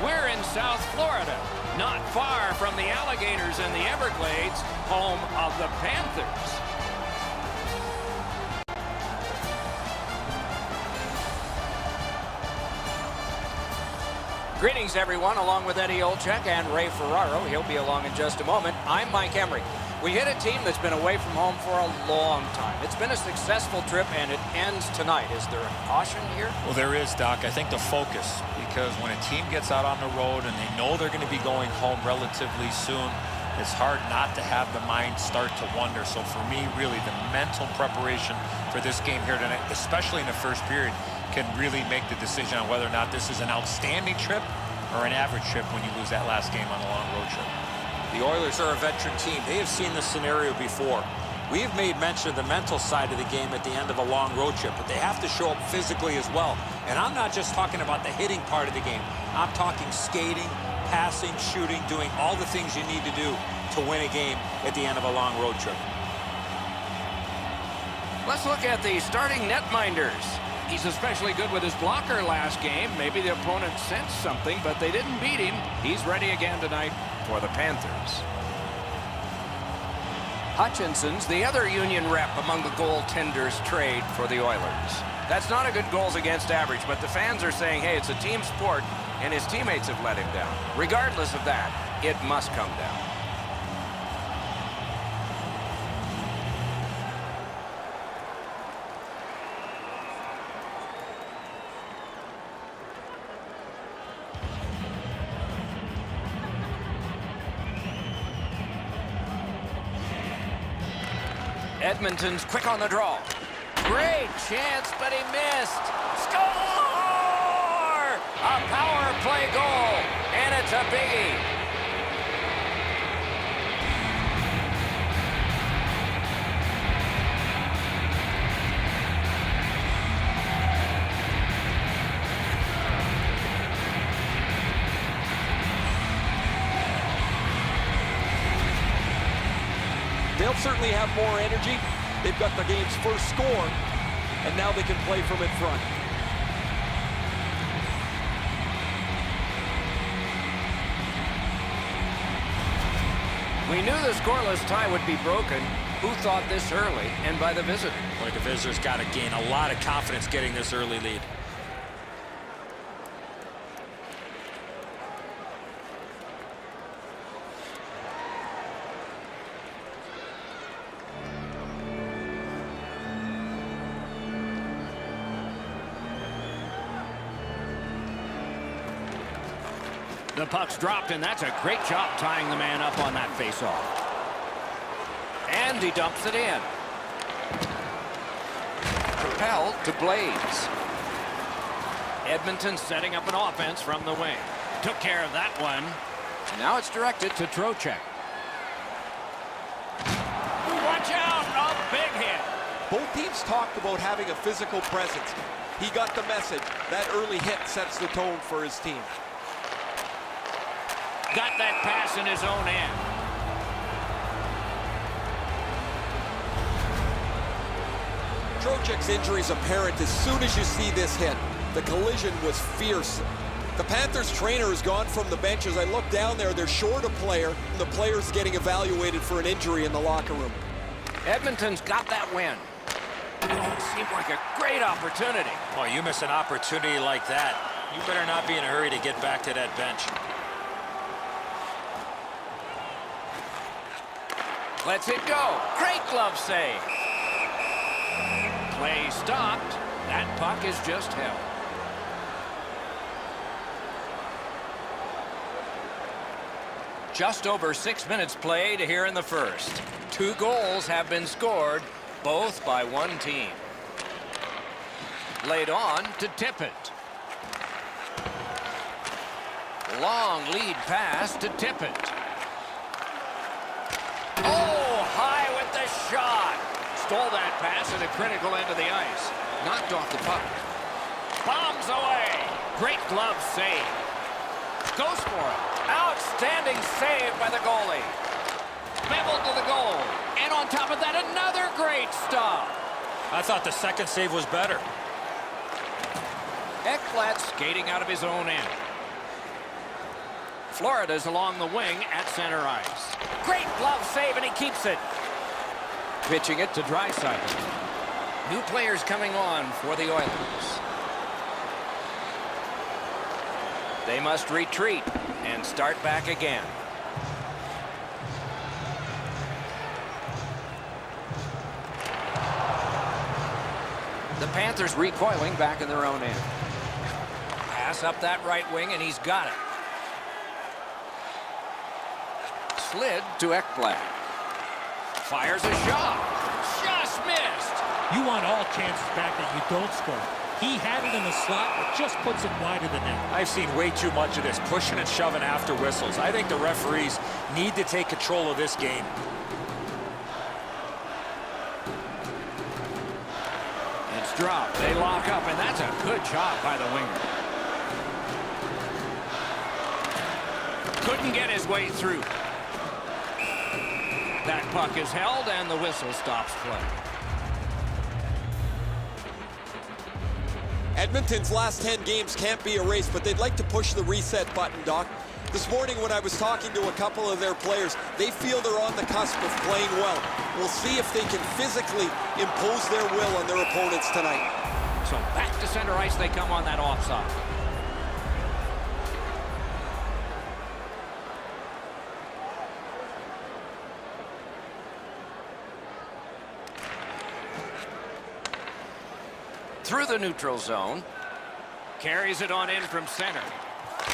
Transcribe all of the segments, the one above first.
We're in South Florida, not far from the Alligators and the Everglades, home of the Panthers. Greetings, everyone, along with Eddie Olczyk and Ray Ferraro. He'll be along in just a moment. I'm Mike Emery. We hit a team that's been away from home for a long time. It's been a successful trip, and it ends tonight. Is there a caution here? Well, there is, Doc. I think the focus, because when a team gets out on the road and they know they're going to be going home relatively soon, it's hard not to have the mind start to wonder. So for me, really, the mental preparation for this game here tonight, especially in the first period, can really make the decision on whether or not this is an outstanding trip or an average trip when you lose that last game on a long road trip. The Oilers are a veteran team. They have seen this scenario before. We've made mention of the mental side of the game at the end of a long road trip, but they have to show up physically as well. And I'm not just talking about the hitting part of the game. I'm talking skating, passing, shooting, doing all the things you need to do to win a game at the end of a long road trip. Let's look at the starting netminders. He's especially good with his blocker last game. Maybe the opponent sensed something, but they didn't beat him. He's ready again tonight for the Panthers. Hutchinson's the other Union rep among the goaltenders trade for the Oilers. That's not a good goals against average, but the fans are saying, hey, it's a team sport, and his teammates have let him down. Regardless of that, it must come down. Edmonton's quick on the draw. Great chance, but he missed. Score! A power play goal, and it's a biggie. They'll certainly have more energy. They've got the game's first score, and now they can play from in front. We knew the scoreless tie would be broken. Who thought this early, and by the visitor? Boy, the visitors got to gain a lot of confidence getting this early lead. The puck's dropped, and that's a great job tying the man up on that faceoff. And he dumps it in. Propelled to Blades. Edmonton setting up an offense from the wing. Took care of that one. And now it's directed to Trocheck. Watch out! A big hit. Both teams talked about having a physical presence. He got the message. That early hit sets the tone for his team. Got that pass in his own end. Trocheck's injury is apparent as soon as you see this hit. The collision was fierce. The Panthers trainer has gone from the bench. As I look down there, they're short a player. The player's getting evaluated for an injury in the locker room. Edmonton's got that win. Seemed like a great opportunity. Boy, you miss an opportunity like that, you better not be in a hurry to get back to that bench. Let's it go. Great glove save. Play stopped. That puck is just held. Just over 6 minutes played here in the first. 2 goals have been scored, both by one team. Laid on to Tippett. Long lead pass to Tippett. Oh, high with the shot. Stole that pass at a critical end of the ice. Knocked off the puck. Bombs away. Great glove save. Goes for it. Outstanding save by the goalie. Beveled to the goal. And on top of that, another great stop. I thought the second save was better. Ekblad skating out of his own end. Florida's along the wing at center ice. Great glove save, and he keeps it. Pitching it to Draisaitl. New players coming on for the Oilers. They must retreat and start back again. The Panthers recoiling back in their own end. Pass up that right wing, and he's got it. Slid to Ekblad. Fires a shot. Just missed. You want all chances back that you don't score. He had it in the slot, but just puts it wide of the net. I've seen way too much of this, pushing and shoving after whistles. I think the referees need to take control of this game. It's dropped. They lock up, and that's a good job by the winger. Couldn't get his way through. That puck is held, and the whistle stops play. Edmonton's last 10 games can't be erased, but they'd like to push the reset button, Doc. This morning when I was talking to a couple of their players, they feel they're on the cusp of playing well. We'll see if they can physically impose their will on their opponents tonight. So back to center ice they come on that offside. Through the neutral zone. Carries it on in from center.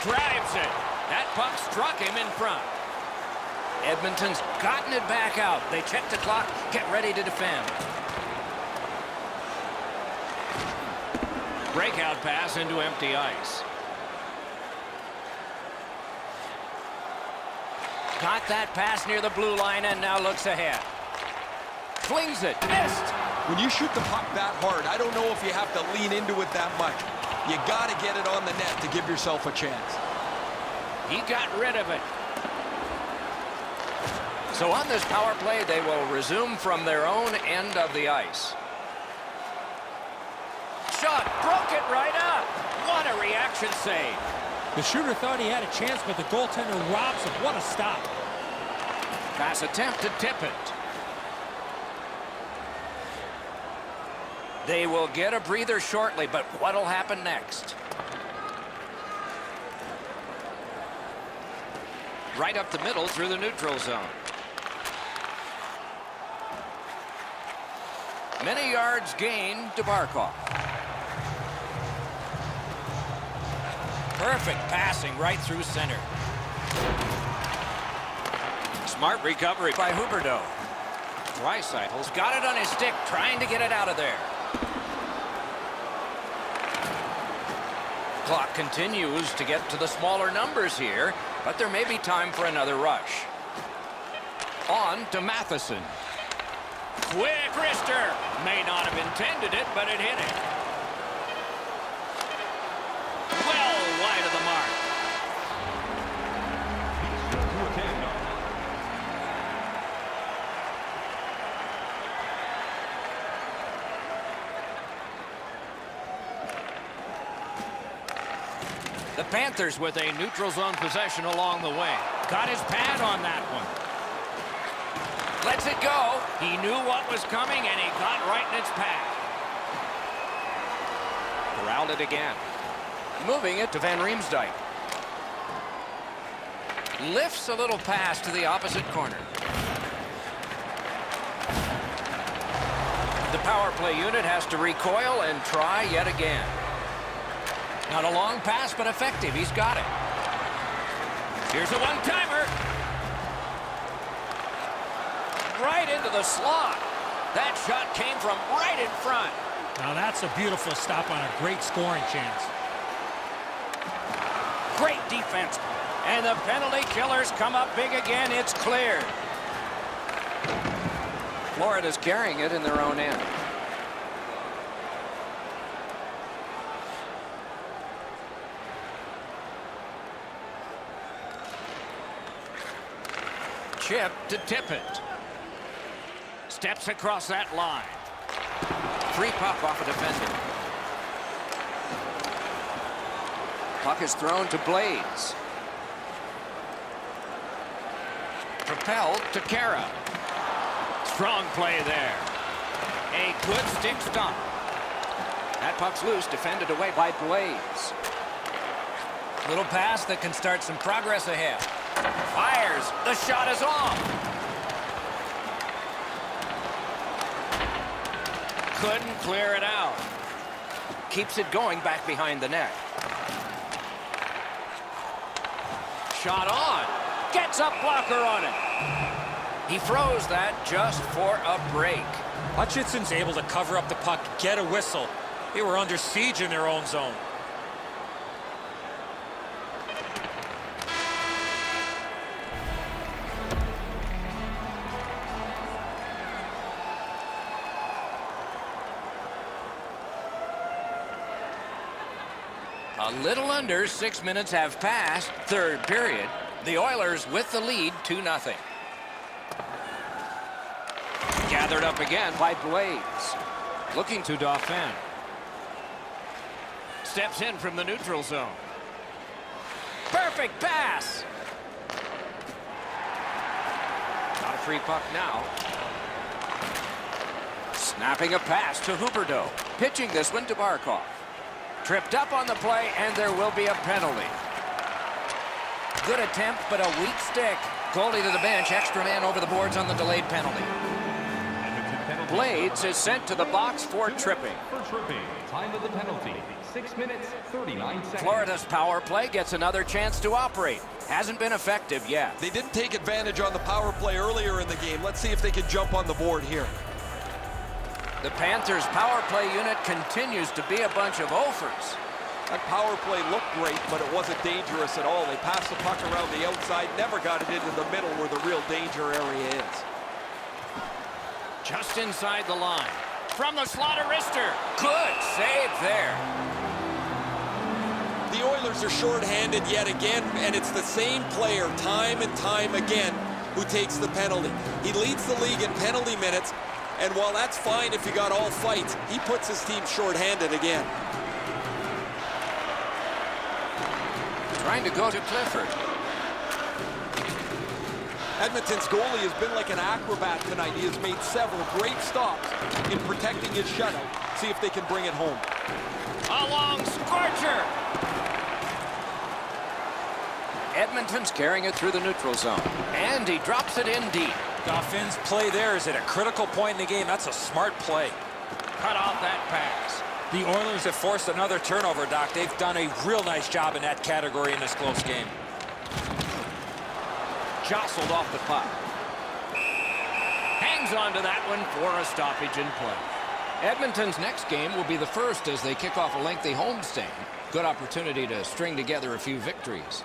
Drives it. That puck struck him in front. Edmonton's gotten it back out. They check the clock, get ready to defend. Breakout pass into empty ice. Got that pass near the blue line and now looks ahead. Flings it. Missed. When you shoot the puck that hard, I don't know if you have to lean into it that much. You got to get it on the net to give yourself a chance. He got rid of it. So on this power play, they will resume from their own end of the ice. Shot, broke it right up. What a reaction save. The shooter thought he had a chance, but the goaltender robs him. What a stop. Pass attempt to tip it. They will get a breather shortly, but what'll happen next? Right up the middle through the neutral zone. Many yards gained to Barkov. Perfect passing right through center. Smart recovery by Huberdeau. Draisaitl's got it on his stick, trying to get it out of there. Clock continues to get to the smaller numbers here, but there may be time for another rush. On to Matheson. Quick wrister. May not have intended it, but it hit it. Well wide of the mark. The Panthers with a neutral zone possession along the way. Got his pad on that one. Lets it go. He knew what was coming, and he got right in its path. Corralled it again. Moving it to Van Riemsdyk. Lifts a little pass to the opposite corner. The power play unit has to recoil and try yet again. Not a long pass, but effective. He's got it. Here's a one-timer. Right into the slot. That shot came from right in front. Now that's a beautiful stop on a great scoring chance. Great defense. And the penalty killers come up big again. It's cleared. Florida's carrying it in their own end. Chip to Tippett. Steps across that line. Free puck off a defender. Puck is thrown to Blades. Held to Kara. Strong play there. A good stick stump. That puck's loose, defended away by Blades. Little pass that can start some progress ahead. Fires. The shot is off. Couldn't clear it out. Keeps it going back behind the net. Shot on. Gets a blocker on it. He throws that just for a break. Hutchinson's able to cover up the puck, get a whistle. They were under siege in their own zone. A little under 6 minutes have passed, third period. The Oilers with the lead, 2-0. Gathered up again by Blades. Looking to Dauphin. Steps in from the neutral zone. Perfect pass. Got a free puck now. Snapping a pass to Huberdeau. Pitching this one to Barkov. Tripped up on the play, and there will be a penalty. Good attempt, but a weak stick. Goalie to the bench, extra man over the boards on the delayed penalty. Blades is sent to the box for tripping. For tripping, time of the penalty, 6 minutes, 39 seconds. Florida's power play gets another chance to operate. Hasn't been effective yet. They didn't take advantage on the power play earlier in the game. Let's see if they can jump on the board here. The Panthers' power play unit continues to be a bunch of offers. That power play looked great, but it wasn't dangerous at all. They passed the puck around the outside, never got it into the middle where the real danger area is. Just inside the line. From the slot of wrister. Good save there. The Oilers are shorthanded yet again, and it's the same player time and time again who takes the penalty. He leads the league in penalty minutes, and while that's fine if you got all fights, he puts his team shorthanded again. Trying to go to Clifford. Edmonton's goalie has been like an acrobat tonight. He has made several great stops in protecting his shutout. See if they can bring it home. A long scorcher. Edmonton's carrying it through the neutral zone. And he drops it in deep. Dauphin's play there is at a critical point in the game. That's a smart play. Cut off that pass. The Oilers have forced another turnover, Doc. They've done a real nice job in that category in this close game. Jostled off the puck. Hangs on to that one for a stoppage in play. Edmonton's next game will be the first as they kick off a lengthy homestand. Good opportunity to string together a few victories.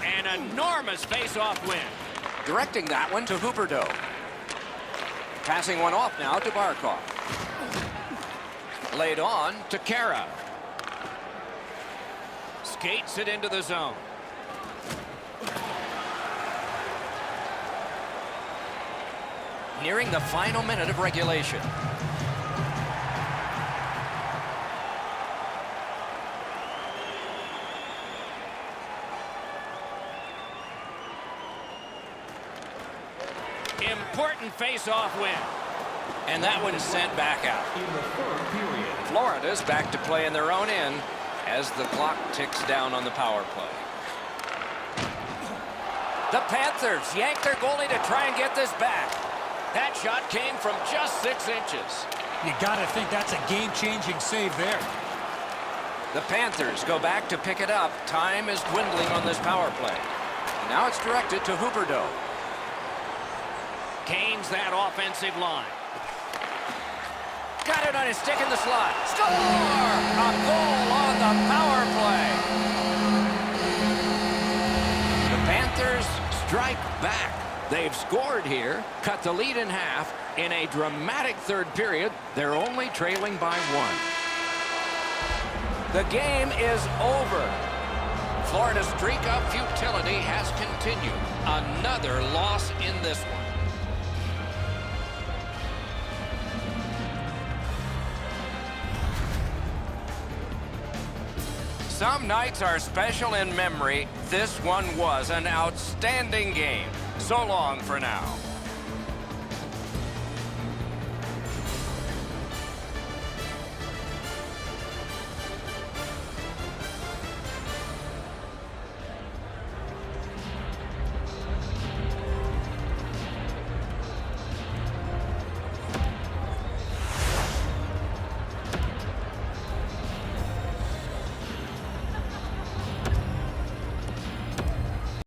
An enormous face-off win. Directing that one to Huberdeau. Passing one off now to Barkov. Laid on to Kara. Skates it into the zone. Nearing the final minute of regulation. Important face-off win. And that one's sent back out. In the third period. Florida's back to play in their own end as the clock ticks down on the power play. The Panthers yank their goalie to try and get this back. That shot came from just 6 inches. You got to think that's a game-changing save there. The Panthers go back to pick it up. Time is dwindling on this power play. Now it's directed to Huberdeau. Gains that offensive line. Got it on his stick in the slot. Score! A goal on the power play. The Panthers strike back. They've scored here, cut the lead in half. In a dramatic third period, they're only trailing by 1. The game is over. Florida's streak of futility has continued. Another loss in this one. some nights are special in memory, this one was an outstanding game. So long for now.